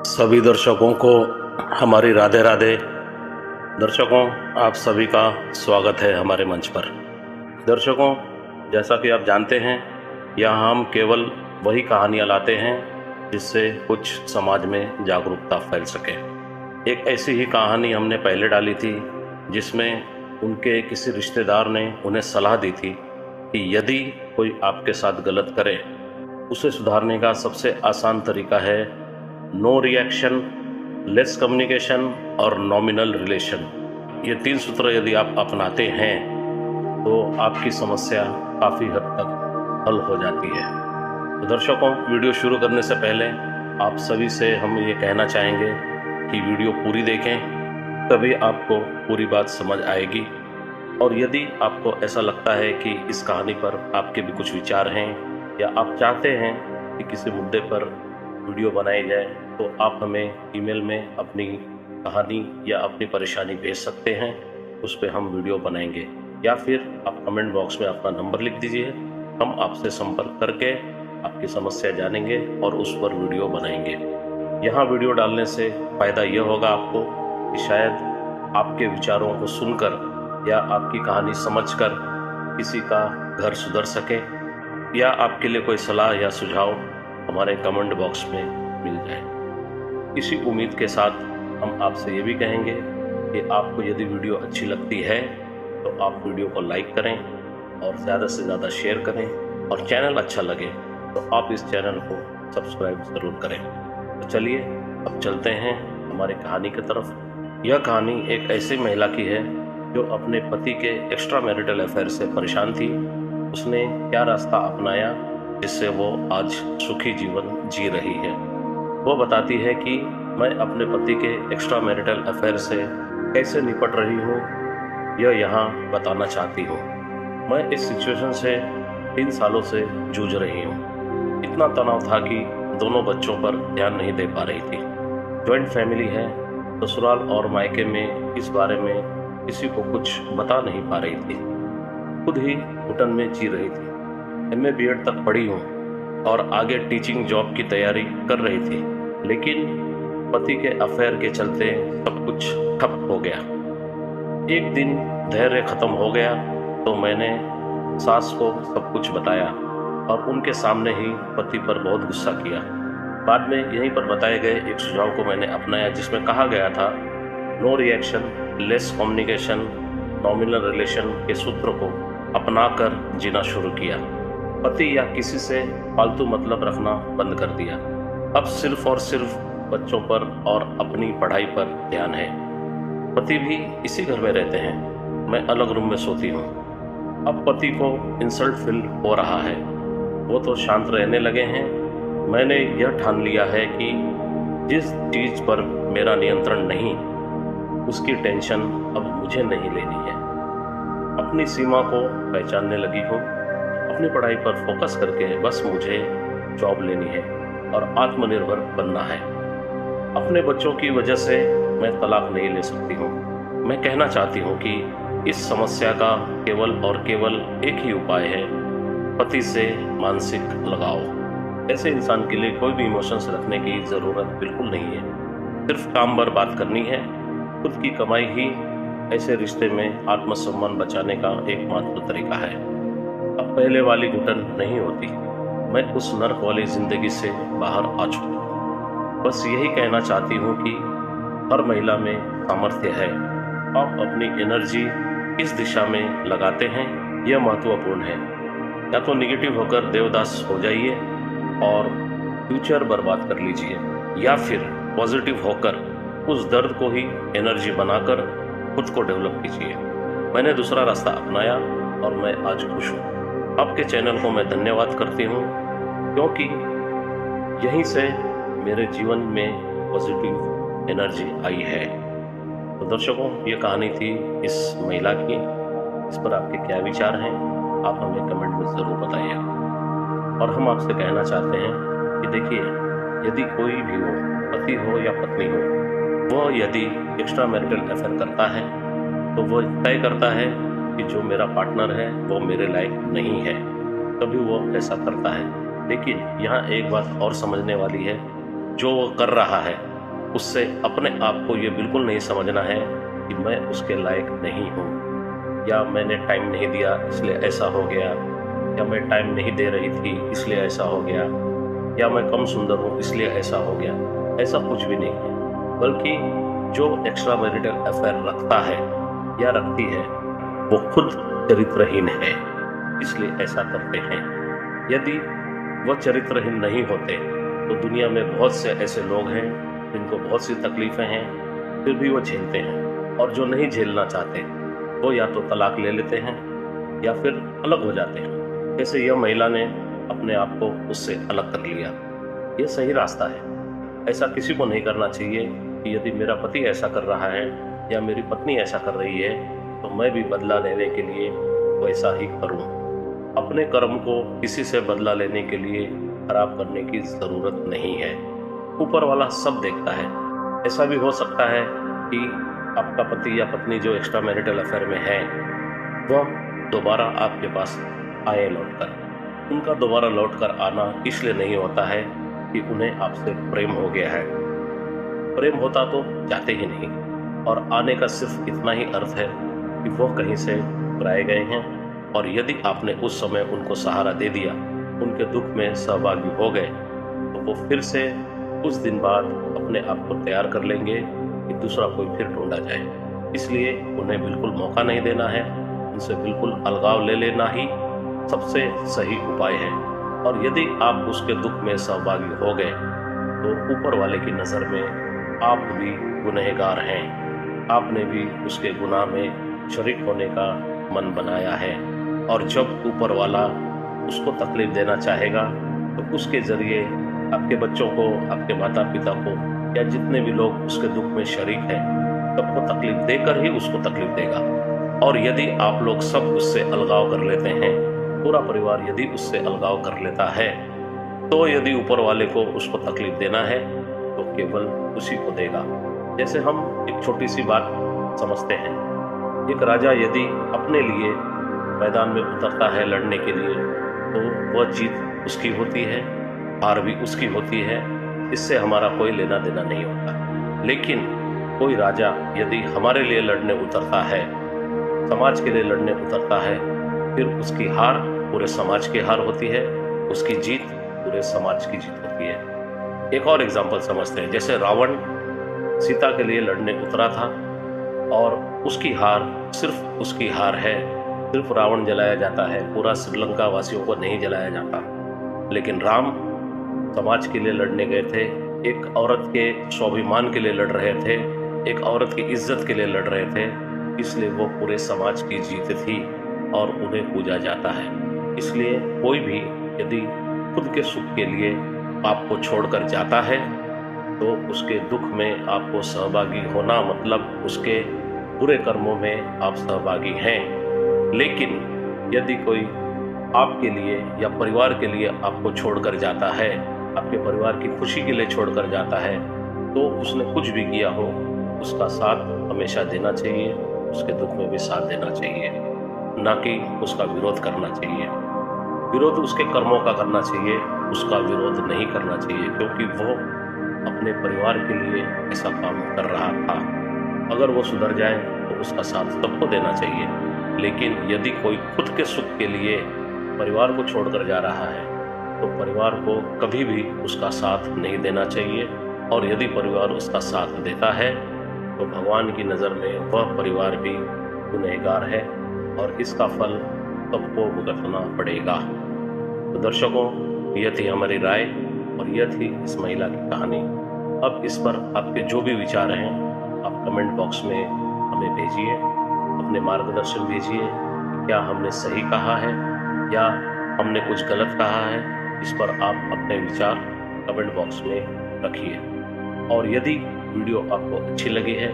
सभी दर्शकों को हमारी राधे राधे। दर्शकों, आप सभी का स्वागत है हमारे मंच पर। दर्शकों, जैसा कि आप जानते हैं, यहाँ हम केवल वही कहानियाँ लाते हैं जिससे कुछ समाज में जागरूकता फैल सके। एक ऐसी ही कहानी हमने पहले डाली थी जिसमें उनके किसी रिश्तेदार ने उन्हें सलाह दी थी कि यदि कोई आपके साथ गलत करे, उसे सुधारने का सबसे आसान तरीका है नो रिएक्शन, लेस कम्युनिकेशन और नॉमिनल रिलेशन। ये 3 सूत्र यदि आप अपनाते हैं तो आपकी समस्या काफ़ी हद तक हल हो जाती है। तो दर्शकों, वीडियो शुरू करने से पहले आप सभी से हम ये कहना चाहेंगे कि वीडियो पूरी देखें, तभी आपको पूरी बात समझ आएगी। और यदि आपको ऐसा लगता है कि इस कहानी पर आपके भी कुछ विचार हैं या आप चाहते हैं कि किसी मुद्दे पर वीडियो बनाई जाए, तो आप हमें ईमेल में अपनी कहानी या अपनी परेशानी भेज सकते हैं। उस पर हम वीडियो बनाएंगे, या फिर आप कमेंट बॉक्स में अपना नंबर लिख दीजिए। हम आपसे संपर्क करके आपकी समस्या जानेंगे और उस पर वीडियो बनाएंगे। यहाँ वीडियो डालने से फ़ायदा यह होगा आपको कि शायद आपके विचारों को सुनकर या आपकी कहानी समझकर किसी का घर सुधर सके, या आपके लिए कोई सलाह या सुझाव हमारे कमेंट बॉक्स में मिल जाए। इसी उम्मीद के साथ हम आपसे ये भी कहेंगे कि आपको यदि वीडियो अच्छी लगती है तो आप वीडियो को लाइक करें और ज़्यादा से ज़्यादा शेयर करें, और चैनल अच्छा लगे तो आप इस चैनल को सब्सक्राइब ज़रूर करें। तो चलिए अब चलते हैं हमारी कहानी की तरफ। यह कहानी एक ऐसी महिला की है जो अपने पति के एक्स्ट्रा मैरिटल अफेयर से परेशान थी। उसने क्या रास्ता अपनाया जिससे वो आज सुखी जीवन जी रही है। वो बताती है कि मैं अपने पति के एक्स्ट्रा मैरिटल अफेयर से कैसे निपट रही हूँ, यह यहाँ बताना चाहती हूँ। मैं इस सिचुएशन से 3 सालों से जूझ रही हूँ। इतना तनाव था कि दोनों बच्चों पर ध्यान नहीं दे पा रही थी। जॉइंट फैमिली है, ससुराल और मायके में इस बारे में किसी को कुछ बता नहीं पा रही थी। खुद ही घुटन में जी रही थी। MA BEd तक पढ़ी हूँ और आगे टीचिंग जॉब की तैयारी कर रही थी, लेकिन पति के अफेयर के चलते सब कुछ ठप हो गया। एक दिन धैर्य खत्म हो गया तो मैंने सास को सब कुछ बताया और उनके सामने ही पति पर बहुत गुस्सा किया। बाद में यहीं पर बताए गए एक सुझाव को मैंने अपनाया, जिसमें कहा गया था no reaction, less communication, nominal relation के सूत्र को अपनाकर जीना शुरू किया। पति या किसी से फालतू मतलब रखना बंद कर दिया। अब सिर्फ और सिर्फ बच्चों पर और अपनी पढ़ाई पर ध्यान है। पति भी इसी घर में रहते हैं, मैं अलग रूम में सोती हूँ। अब पति को इंसल्ट फील हो रहा है। वो तो शांत रहने लगे हैं। मैंने यह ठान लिया है कि जिस चीज़ पर मेरा नियंत्रण नहीं, उसकी टेंशन अब मुझे नहीं लेनी है। अपनी सीमा को पहचानने लगी हूँ। अपनी पढ़ाई पर फोकस करके बस मुझे जॉब लेनी है और आत्मनिर्भर बनना है। अपने बच्चों की वजह से मैं तलाक नहीं ले सकती हूँ। मैं कहना चाहती हूँ कि इस समस्या का केवल और केवल एक ही उपाय है, पति से मानसिक लगाव। ऐसे इंसान के लिए कोई भी इमोशंस रखने की ज़रूरत बिल्कुल नहीं है। सिर्फ काम पर बात करनी है। खुद की कमाई ही ऐसे रिश्ते में आत्मसम्मान बचाने का एकमात्र तरीका है। अब पहले वाली घुटन नहीं होती। मैं उस नर्क वाली जिंदगी से बाहर आ चुकी हूँ। बस यही कहना चाहती हूँ कि हर महिला में सामर्थ्य है। आप अपनी एनर्जी किस दिशा में लगाते हैं, यह महत्वपूर्ण है। या तो निगेटिव होकर देवदास हो जाइए और फ्यूचर बर्बाद कर लीजिए, या फिर पॉजिटिव होकर उस दर्द को ही एनर्जी बनाकर खुद को डेवलप कीजिए। मैंने दूसरा रास्ता अपनाया और मैं आज खुश हूँ। आपके चैनल को मैं धन्यवाद करती हूँ, क्योंकि यहीं से मेरे जीवन में पॉजिटिव एनर्जी आई है। तो दर्शकों, ये कहानी थी इस महिला की। इस पर आपके क्या विचार हैं, आप हमें कमेंट में ज़रूर बताइएगा। और हम आपसे कहना चाहते हैं कि देखिए, यदि कोई भी हो, पति हो या पत्नी हो, वो यदि एक्स्ट्रा मैरिटल अफेयर करता है तो वो तय करता है कि जो मेरा पार्टनर है वो मेरे लायक नहीं है, तभी वो ऐसा करता है। लेकिन यहाँ एक बात और समझने वाली है, जो वो कर रहा है उससे अपने आप को ये बिल्कुल नहीं समझना है कि मैं उसके लायक नहीं हूँ, या मैंने टाइम नहीं दिया इसलिए ऐसा हो गया, या मैं टाइम नहीं दे रही थी इसलिए ऐसा हो गया, या मैं कम सुंदर हूँ इसलिए ऐसा हो गया। ऐसा कुछ भी नहीं है, बल्कि जो एक्स्ट्रा मैरिटल अफेयर रखता है या रखती है वो खुद चरित्रहीन है, इसलिए ऐसा करते हैं। यदि वह चरित्रहीन नहीं होते तो दुनिया में बहुत से ऐसे लोग हैं जिनको बहुत सी तकलीफें हैं, फिर भी वो झेलते हैं, और जो नहीं झेलना चाहते वो या तो तलाक ले लेते हैं या फिर अलग हो जाते हैं। जैसे यह महिला ने अपने आप को उससे अलग कर लिया। यह सही रास्ता है। ऐसा किसी को नहीं करना चाहिए कि यदि मेरा पति ऐसा कर रहा है या मेरी पत्नी ऐसा कर रही है तो मैं भी बदला लेने के लिए वैसा ही करूं। अपने कर्म को किसी से बदला लेने के लिए खराब करने की जरूरत नहीं है। ऊपर वाला सब देखता है। ऐसा भी हो सकता है कि आपका पति या पत्नी जो एक्स्ट्रा मैरिटल अफेयर में है वह दोबारा आपके पास आए लौटकर। उनका दोबारा लौटकर आना इसलिए नहीं होता है कि उन्हें आपसे प्रेम हो गया है। प्रेम होता तो जाते ही नहीं, और आने का सिर्फ इतना ही अर्थ है कि वो कहीं से बुलाए गए हैं, और यदि आपने उस समय उनको सहारा दे दिया, उनके दुख में सहभागी हो गए, तो वो फिर से कुछ दिन बाद अपने आप को तैयार कर लेंगे कि दूसरा कोई फिर ढूंढा जाए। इसलिए उन्हें बिल्कुल मौका नहीं देना है, उनसे बिल्कुल अलगाव ले लेना ही सबसे सही उपाय है। और यदि आप उसके दुख में सहभागी हो गए तो ऊपर वाले की नज़र में आप भी गुनहगार हैं। आपने भी उसके गुनाह में शरीक होने का मन बनाया है, और जब ऊपर वाला उसको तकलीफ देना चाहेगा तो उसके जरिए आपके बच्चों को, आपके माता पिता को, या जितने भी लोग उसके दुख में शरीक हैं सबको तकलीफ देकर ही उसको तकलीफ देगा। और यदि आप लोग सब उससे अलगाव कर लेते हैं, पूरा परिवार यदि उससे अलगाव कर लेता है, तो यदि ऊपर वाले को उसको तकलीफ देना है तो केवल उसी को देगा। जैसे हम एक छोटी सी बात समझते हैं, एक राजा यदि अपने लिए मैदान में उतरता है लड़ने के लिए तो वह जीत उसकी होती है, हार भी उसकी होती है, इससे हमारा कोई लेना देना नहीं होता। लेकिन कोई राजा यदि हमारे लिए लड़ने उतरता है, समाज के लिए लड़ने उतरता है, फिर उसकी हार पूरे समाज की हार होती है, उसकी जीत पूरे समाज की जीत होती है। एक और एग्जाम्पल समझते हैं। जैसे रावण सीता के लिए लड़ने उतरा था और उसकी हार सिर्फ उसकी हार है, सिर्फ रावण जलाया जाता है, पूरा श्रीलंका वासियों को नहीं जलाया जाता। लेकिन राम समाज के लिए लड़ने गए थे, एक औरत के स्वाभिमान के लिए लड़ रहे थे, एक औरत की इज्जत के लिए लड़ रहे थे, इसलिए वो पूरे समाज की जीत थी और उन्हें पूजा जाता है। इसलिए कोई भी यदि खुद के सुख के लिए आपको छोड़कर जाता है तो उसके दुख में आपको सहभागी होना मतलब उसके बुरे कर्मों में आप सहभागी हैं। लेकिन यदि कोई आपके लिए या परिवार के लिए आपको छोड़कर जाता है, आपके परिवार की खुशी के लिए छोड़कर जाता है, तो उसने कुछ भी किया हो उसका साथ हमेशा देना चाहिए, उसके दुख में भी साथ देना चाहिए, ना कि उसका विरोध करना चाहिए। विरोध उसके कर्मों का करना चाहिए, उसका विरोध नहीं करना चाहिए, क्योंकि वो अपने परिवार के लिए ऐसा काम कर रहा था। अगर वो सुधर जाए तो उसका साथ सबको देना चाहिए। लेकिन यदि कोई खुद के सुख के लिए परिवार को छोड़कर जा रहा है तो परिवार को कभी भी उसका साथ नहीं देना चाहिए। और यदि परिवार उसका साथ देता है तो भगवान की नज़र में वह परिवार भी गुनहगार है और इसका फल सबको भुगतना पड़ेगा। तो दर्शकों, यह थी हमारी राय और यह थी इस महिला की कहानी। अब इस पर आपके जो भी विचार हैं आप कमेंट बॉक्स में हमें भेजिए, अपने मार्गदर्शन भेजिए। क्या हमने सही कहा है या हमने कुछ गलत कहा है, इस पर आप अपने विचार कमेंट बॉक्स में रखिए। और यदि वीडियो आपको अच्छी लगी है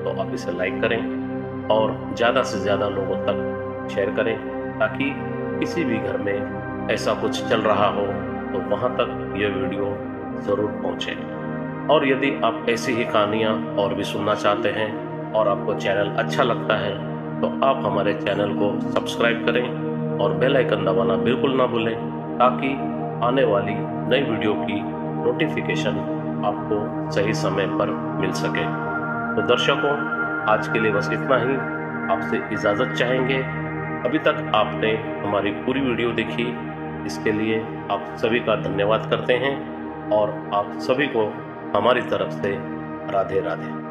तो आप इसे लाइक करें और ज़्यादा से ज़्यादा लोगों तक शेयर करें, ताकि किसी भी घर में ऐसा कुछ चल रहा हो तो वहाँ तक यह वीडियो ज़रूर पहुँचे। और यदि आप ऐसी ही कहानियाँ और भी सुनना चाहते हैं और आपको चैनल अच्छा लगता है तो आप हमारे चैनल को सब्सक्राइब करें और बेल आइकन दबाना बिल्कुल ना भूलें, ताकि आने वाली नई वीडियो की नोटिफिकेशन आपको सही समय पर मिल सके। तो दर्शकों, आज के लिए बस इतना ही। आपसे इजाज़त चाहेंगे। अभी तक आपने हमारी पूरी वीडियो देखी, इसके लिए आप सभी का धन्यवाद करते हैं और आप सभी को हमारी तरफ से राधे राधे।